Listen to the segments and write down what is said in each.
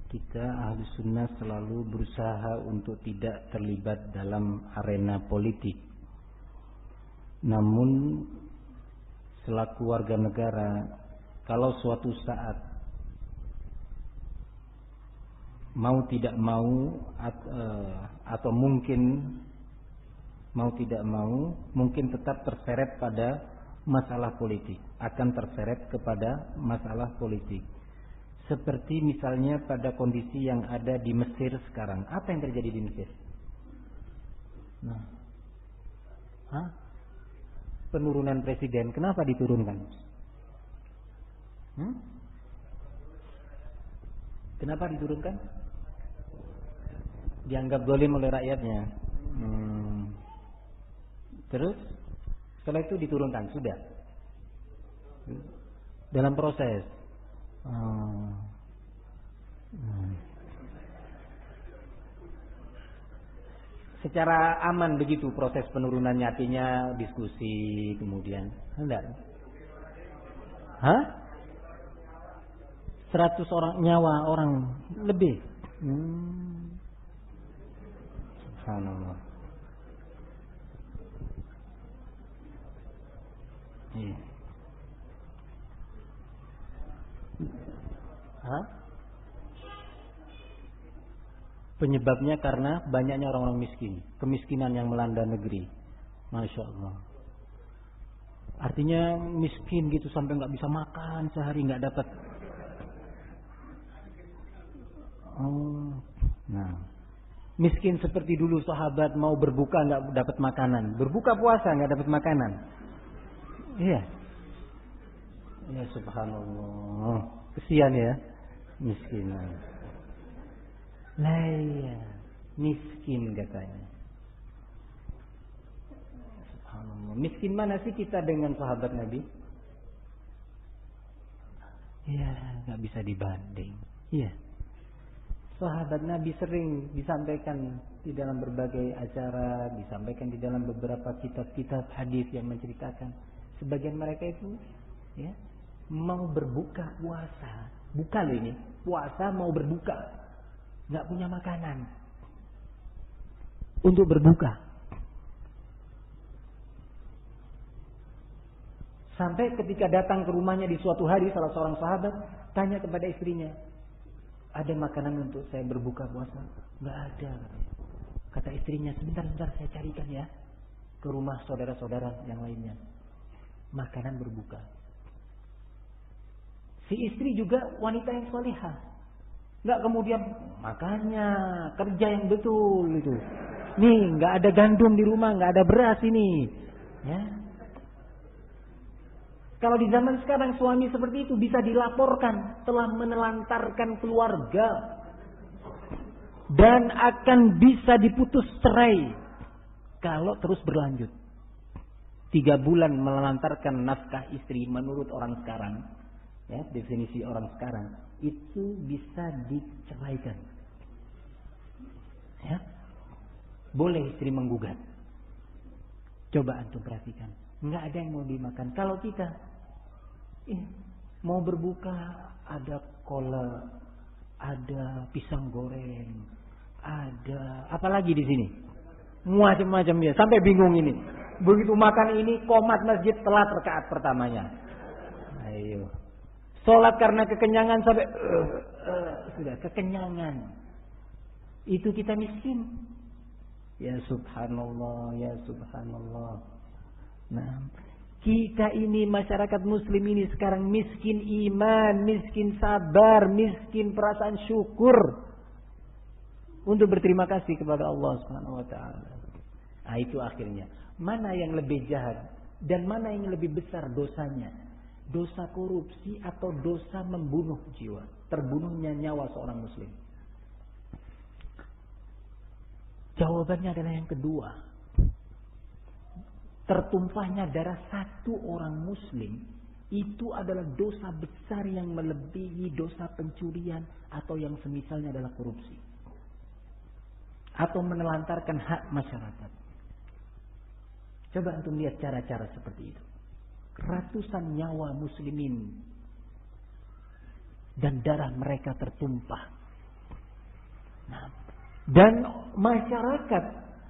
kita ahli sunnah selalu berusaha untuk tidak terlibat dalam arena politik. Namun selaku warga negara, kalau suatu saat mau tidak mau atau mungkin mau tidak mau mungkin tetap terseret pada masalah politik, akan terseret kepada masalah politik. Seperti misalnya pada kondisi yang ada di Mesir sekarang. Apa yang terjadi di Mesir? Penurunan presiden. Kenapa diturunkan? Kenapa diturunkan? Dianggap zalim oleh rakyatnya. Terus setelah itu diturunkan. Sudah. Dalam proses. Secara aman begitu proses penurunannya, artinya diskusi kemudian enggak? 100 orang nyawa orang lebih. Subhanallah. Iya. Penyebabnya karena banyaknya orang-orang miskin, kemiskinan yang melanda negeri. Masya Allah. Artinya miskin gitu sampai nggak bisa makan sehari, nggak dapat. Nah, miskin seperti dulu sahabat mau berbuka nggak dapat makanan, berbuka puasa nggak dapat makanan. Iya. Ya subhanallah. Kesian ya miskin. Lah iya, miskin katanya. Subhanallah. Miskin mana sih kita dengan sahabat Nabi? Ya, nggak bisa dibanding. Iya. Sahabat Nabi sering disampaikan di dalam berbagai acara, disampaikan di dalam beberapa kitab-kitab hadis yang menceritakan sebagian mereka itu ya mau berbuka puasa, buka loh ini, puasa mau berbuka, nggak punya makanan untuk berbuka. Sampai ketika datang ke rumahnya di suatu hari, salah seorang sahabat tanya kepada istrinya, ada makanan untuk saya berbuka puasa? Nggak ada. Kata istrinya, sebentar saya carikan ya ke rumah saudara-saudara yang lainnya makanan berbuka. Si istri juga wanita yang salihah, nggak kemudian makannya kerja yang betul itu. Nih nggak ada gandum di rumah, nggak ada beras ini. Ya. Kalau di zaman sekarang suami seperti itu bisa dilaporkan telah menelantarkan keluarga dan akan bisa diputus cerai kalau terus berlanjut. 3 bulan menelantarkan nafkah istri menurut orang sekarang. Ya, definisi orang sekarang itu bisa diceraikan. Ya, boleh istri menggugat. Coba antum perhatikan, nggak ada yang mau dimakan. Kalau kita mau berbuka, ada kolak, ada pisang goreng, ada apa lagi di sini? Macam-macam ya, sampai bingung ini. Begitu makan ini, qomat masjid telat rakaat pertamanya. Ayo. Sholat karena kekenyangan sampai sudah kekenyangan. Itu kita miskin. Ya subhanallah, ya subhanallah. Nah, kita ini masyarakat muslim ini sekarang miskin iman, miskin sabar, miskin perasaan syukur untuk berterima kasih kepada Allah Subhanahu wa taala. Nah, itu akhirnya mana yang lebih jahat dan mana yang lebih besar dosanya? Dosa korupsi atau dosa membunuh jiwa, terbunuhnya nyawa seorang muslim? Jawabannya adalah yang kedua. Tertumpahnya darah satu orang muslim itu adalah dosa besar yang melebihi dosa pencurian atau yang semisalnya adalah korupsi atau menelantarkan hak masyarakat. Coba antum lihat cara-cara seperti itu. Ratusan nyawa muslimin dan darah mereka tertumpah Dan masyarakat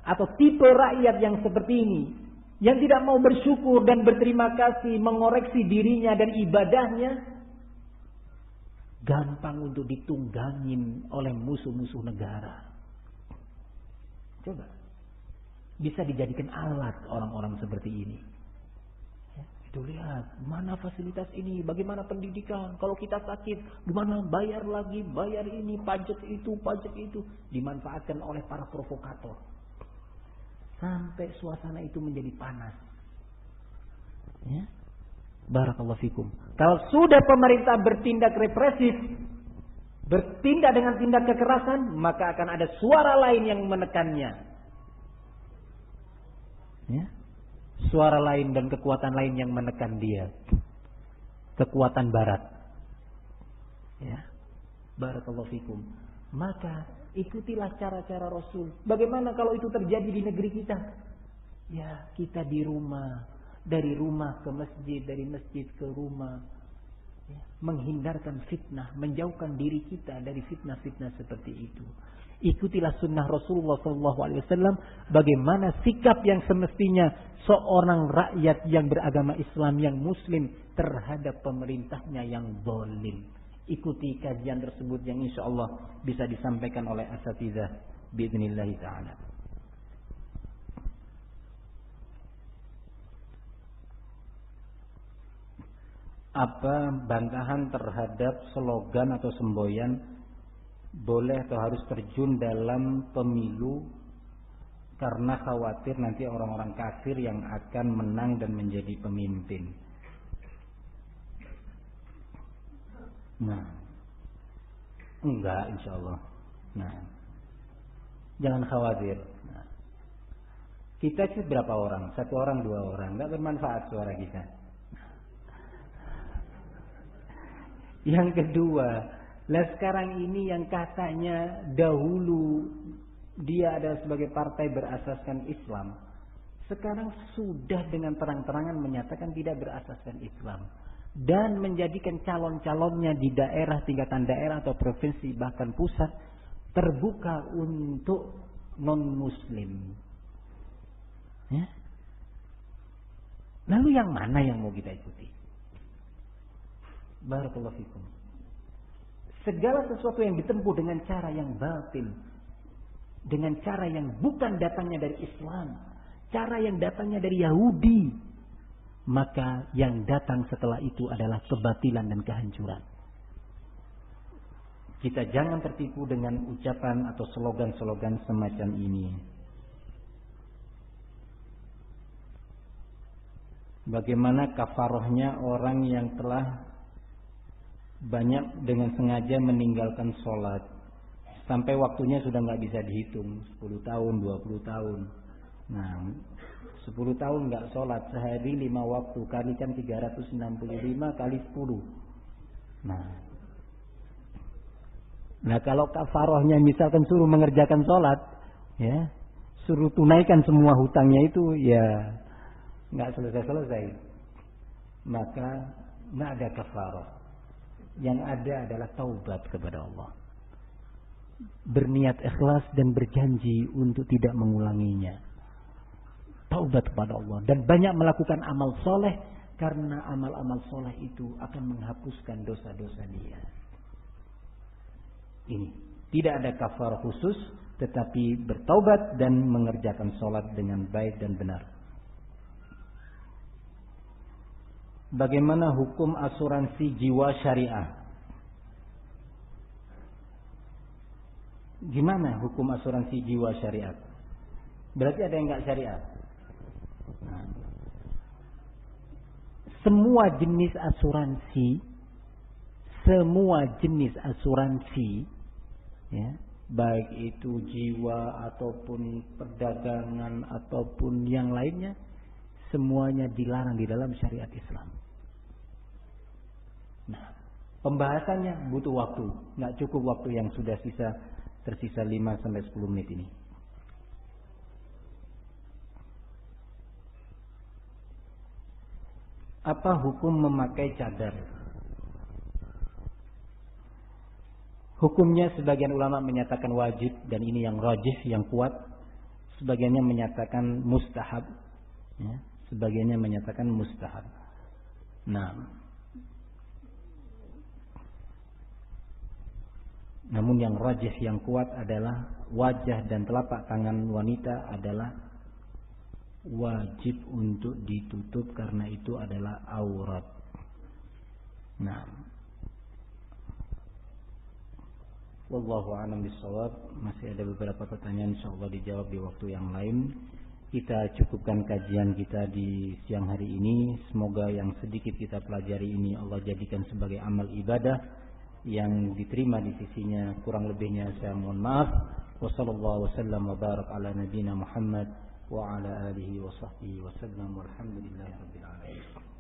atau tipe rakyat yang seperti ini, yang tidak mau bersyukur dan berterima kasih, mengoreksi dirinya dan ibadahnya, gampang untuk ditunggangin oleh musuh-musuh negara. Coba, bisa dijadikan alat orang-orang seperti ini. Itu lihat, mana fasilitas ini, bagaimana pendidikan, kalau kita sakit, gimana bayar lagi, bayar ini, pajak itu, dimanfaatkan oleh para provokator. Sampai suasana itu menjadi panas. Ya. Barakallahu fikum. Kalau sudah pemerintah bertindak represif, bertindak dengan tindak kekerasan, maka akan ada suara lain yang menekannya. Ya. Suara lain dan kekuatan lain yang menekan dia. Kekuatan barat. Ya. Barakallahu fikum. Maka ikutilah cara-cara Rasul. Bagaimana kalau itu terjadi di negeri kita? Ya, kita di rumah, dari rumah ke masjid, dari masjid ke rumah. Ya. Menghindarkan fitnah, menjauhkan diri kita dari fitnah-fitnah seperti itu. Ikutilah sunnah Rasulullah SAW. Bagaimana sikap yang semestinya seorang rakyat yang beragama Islam, yang muslim terhadap pemerintahnya yang zalim. Ikuti kajian tersebut yang insya Allah bisa disampaikan oleh asatidzah biidznillah ta'ala. Apa bantahan terhadap slogan atau semboyan boleh atau harus terjun dalam pemilu karena khawatir nanti orang-orang kafir yang akan menang dan menjadi pemimpin? Nah, enggak, insya Allah. Nah, jangan khawatir. Nah, kita sih berapa orang? 1 orang, 2 orang, enggak bermanfaat suara kita. Yang kedua, lah sekarang ini yang katanya dahulu dia adalah sebagai partai berasaskan Islam, sekarang sudah dengan terang-terangan menyatakan tidak berasaskan Islam dan menjadikan calon-calonnya di daerah, tingkatan daerah atau provinsi bahkan pusat terbuka untuk non-muslim. Ya? Lalu yang mana yang mau kita ikuti? Barakallahu fikum. Segala sesuatu yang ditempuh dengan cara yang batil, dengan cara yang bukan datangnya dari Islam, cara yang datangnya dari Yahudi, maka yang datang setelah itu adalah kebatilan dan kehancuran. Kita jangan tertipu dengan ucapan atau slogan-slogan semacam ini. Bagaimana kafarohnya orang yang telah banyak dengan sengaja meninggalkan sholat sampai waktunya sudah nggak bisa dihitung, 10 tahun, 20 tahun. Nah, 10 tahun nggak sholat, sehari 5 waktu, kalikan 365 kali 10. Nah kalau kafarohnya misalkan suruh mengerjakan sholat, ya, suruh tunaikan semua hutangnya itu, ya nggak selesai-selesai. Maka nggak ada kafaroh. Yang ada adalah taubat kepada Allah. Berniat ikhlas dan berjanji untuk tidak mengulanginya. Taubat kepada Allah. Dan banyak melakukan amal soleh. Karena amal-amal soleh itu akan menghapuskan dosa-dosa dia. Ini. Tidak ada kafar khusus. Tetapi bertaubat dan mengerjakan sholat dengan baik dan benar. Bagaimana hukum asuransi jiwa syariah? Gimana hukum asuransi jiwa syariat? Berarti ada yang enggak syariat. Nah, semua jenis asuransi, ya, baik itu jiwa ataupun perdagangan ataupun yang lainnya, semuanya dilarang di dalam syariat Islam. Nah, pembahasannya butuh waktu, nggak cukup waktu yang sudah tersisa 5-10 menit ini. Apa hukum memakai cadar? Hukumnya sebagian ulama menyatakan wajib dan ini yang rajih, yang kuat. Sebagiannya menyatakan mustahab. Ya, sebagiannya menyatakan mustahab. Nah, namun yang rajih, yang kuat adalah wajah dan telapak tangan wanita adalah wajib untuk ditutup karena itu adalah aurat. Nah, wallahu a'lam bishawab. Masih ada beberapa pertanyaan, insyaallah dijawab di waktu yang lain. Kita cukupkan kajian kita di siang hari ini. Semoga yang sedikit kita pelajari ini Allah jadikan sebagai amal ibadah yang diterima di sisinya. Kurang lebihnya saya mohon maaf. Wassallallahu wasallam wa barak ala nabiyyina Muhammad wa ala alihi wa sahbihi wasallam. Walhamdulillahirabbil alamin.